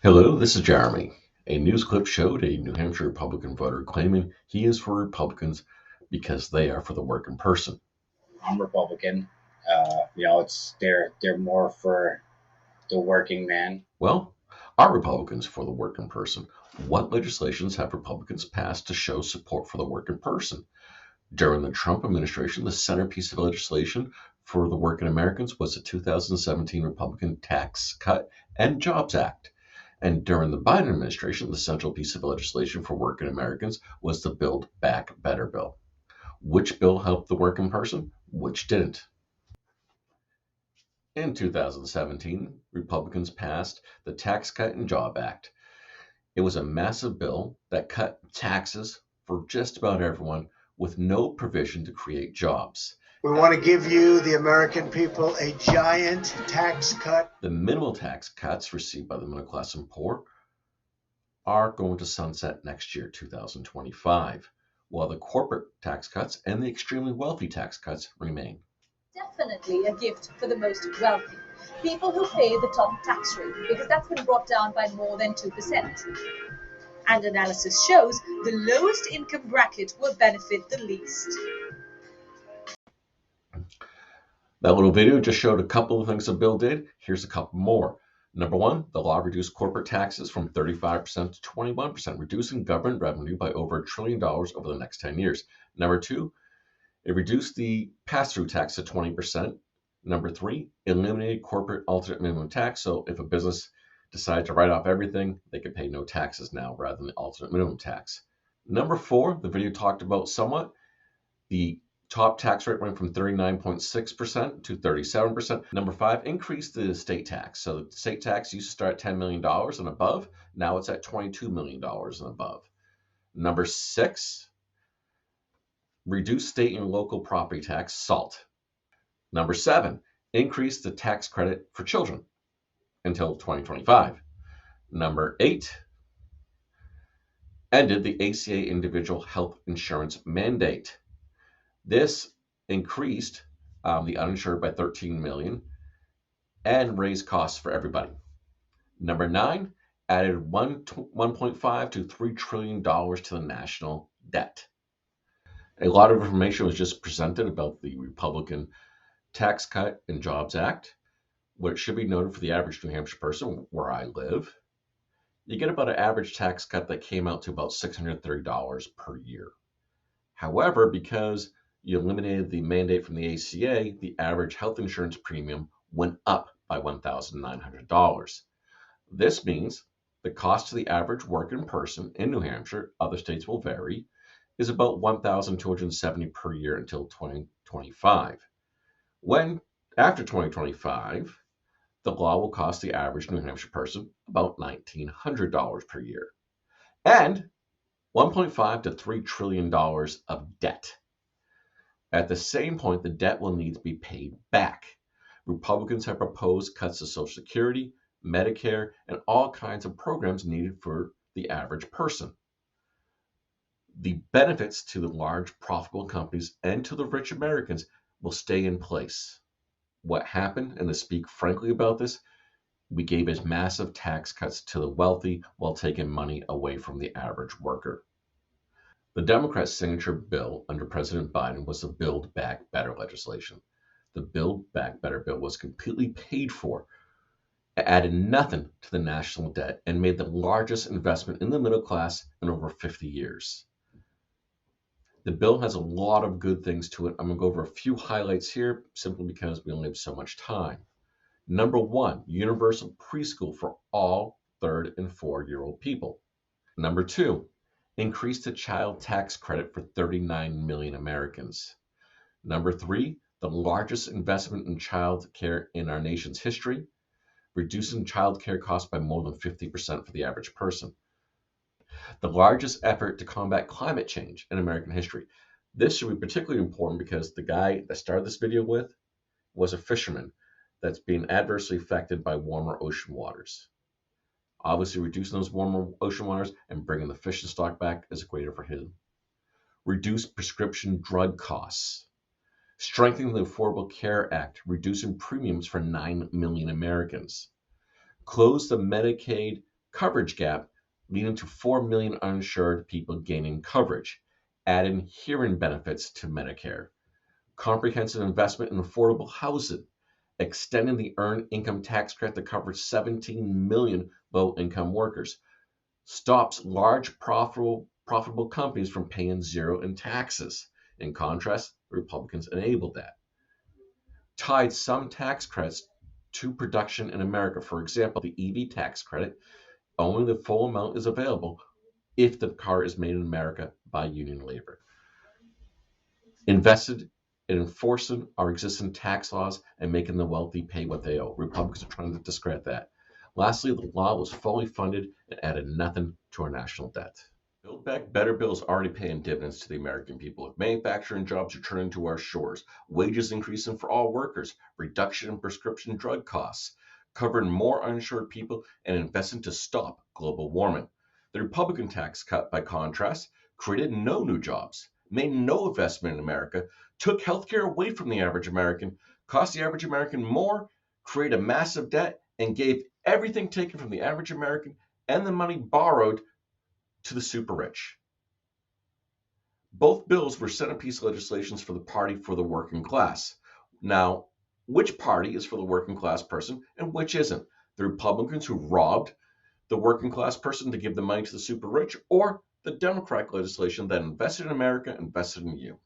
Hello, this is Jeremy. A news clip showed a New Hampshire Republican voter claiming he is for Republicans because they are for the working person. I'm Republican. They're more for the working man. Well, are Republicans for the working person? What legislations have Republicans passed to show support for the working person? During the Trump administration, the centerpiece of legislation for the working Americans was the 2017 Republican Tax Cut and Jobs Act. And during the Biden administration, the central piece of legislation for working Americans was the Build Back Better bill. Which bill helped the working person? Which didn't? In 2017, Republicans passed the Tax Cut and Job Act. It was a massive bill that cut taxes for just about everyone with no provision to create jobs. We want to give you, the American people, a giant tax cut. The minimal tax cuts received by the middle class and poor are going to sunset next year, 2025, while the corporate tax cuts and the extremely wealthy tax cuts remain. Definitely a gift for the most wealthy, people who pay the top tax rate, because that's been brought down by more than 2%. And analysis shows the lowest income bracket will benefit the least. That little video just showed a couple of things the bill did. Here's a couple more. Number one, the law reduced corporate taxes from 35% to 21%, reducing government revenue by over $1 trillion over the next 10 years. Number two, it reduced the pass-through tax to 20%. Number three, eliminated corporate alternate minimum tax. So if a business decided to write off everything, they could pay no taxes now rather than the alternate minimum tax. Number four, the video talked about somewhat. The top tax rate went from 39.6% to 37%. Number five, increased the state tax. So the state tax used to start at $10 million and above. Now it's at $22 million and above. Number six, reduce state and local property tax, SALT. Number seven, increase the tax credit for children until 2025. Number eight, ended the ACA individual health insurance mandate. This increased the uninsured by 13 million and raised costs for everybody. Number nine, added 1.5 to $3 trillion to the national debt. A lot of information was just presented about the Republican Tax Cut and Jobs Act. What it should be noted for the average New Hampshire person, where I live, you get about an average tax cut that came out to about $630 per year. However, because you eliminated the mandate from the ACA, the average health insurance premium went up by $1,900. This means the cost to the average working person in New Hampshire, other states will vary, is about $1,270 per year until 2025. When, after 2025, the law will cost the average New Hampshire person about $1,900 per year and $1.5 to $3 trillion of debt. At the same point, the debt will need to be paid back. Republicans have proposed cuts to Social Security, Medicare, and all kinds of programs needed for the average person. The benefits to the large profitable companies and to the rich Americans will stay in place. What happened, and to speak frankly about this, we gave as massive tax cuts to the wealthy while taking money away from the average worker. The Democrats' signature bill under President Biden was the Build Back Better legislation. The Build Back Better bill was completely paid for, added nothing to the national debt, and made the largest investment in the middle class in over 50 years. The bill has a lot of good things to it. I'm going to go over a few highlights here simply because we only have so much time. Number one, universal preschool for all 3rd and 4-year-old people. Number two, increase the child tax credit for 39 million Americans. Number three, the largest investment in child care in our nation's history, reducing child care costs by more than 50% for the average person. The largest effort to combat climate change in American history. This should be particularly important because the guy that started this video with was a fisherman that's being adversely affected by warmer ocean waters. Obviously, reducing those warmer ocean waters and bringing the fishing stock back is greater for him. Reduce prescription drug costs. Strengthening the Affordable Care Act, reducing premiums for 9 million Americans. Close the Medicaid coverage gap, leading to 4 million uninsured people gaining coverage, adding hearing benefits to Medicare, comprehensive investment in affordable housing, extending the earned income tax credit to cover 17 million low-income workers, stops large profitable companies from paying zero in taxes. In contrast, the Republicans enabled that. Tied some tax credits to production in America. For example, the EV tax credit, only the full amount is available if the car is made in America by union labor. Invested in enforcing our existing tax laws and making the wealthy pay what they owe. Republicans are trying to discredit that. Lastly, the law was fully funded and added nothing to our national debt. Build Back Better bill is already paying dividends to the American people. Manufacturing jobs returning to our shores, wages increasing for all workers, reduction in prescription drug costs, covering more uninsured people, and investing to stop global warming. The Republican tax cut, by contrast, created no new jobs, made no investment in America, took healthcare away from the average American, cost the average American more, created a massive debt, and gave everything taken from the average American and the money borrowed to the super rich. Both bills were centerpiece legislations for the party for the working class. Now, which party is for the working class person and which isn't? The Republicans who robbed the working class person to give the money to the super rich, or the Democratic legislation that invested in America, invested in you?